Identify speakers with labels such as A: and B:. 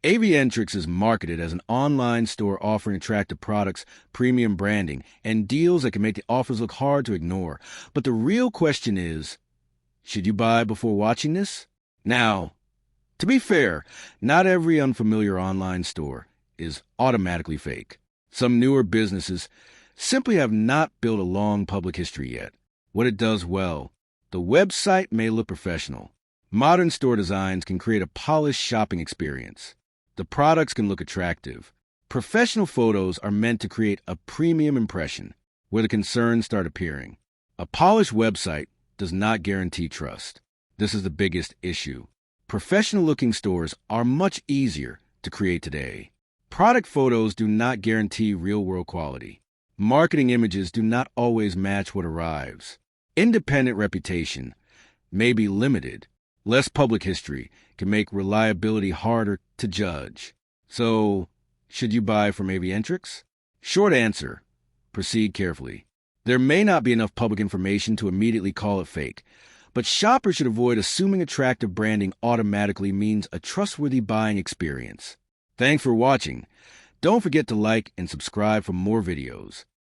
A: AvienTrix is marketed as an online store offering attractive products, premium branding, and deals that can make the offers look hard to ignore. But the real question is, should you buy before watching this? Now, to be fair, not every unfamiliar online store is automatically fake. Some newer businesses simply have not built a long public history yet. What it does well, the website may look professional. Modern store designs can create a polished shopping experience. The products can look attractive. Professional photos are meant to create a premium impression where the concerns start appearing. A polished website does not guarantee trust. This is the biggest issue. Professional-looking stores are much easier to create today. Product photos do not guarantee real-world quality. Marketing images do not always match what arrives. Independent reputation may be limited. Less public history can make reliability harder to judge. So, should you buy from AvienTrix? Short answer, proceed carefully. There may not be enough public information to immediately call it fake, but shoppers should avoid assuming attractive branding automatically means a trustworthy buying experience. Thanks for watching. Don't forget to like and subscribe for more videos.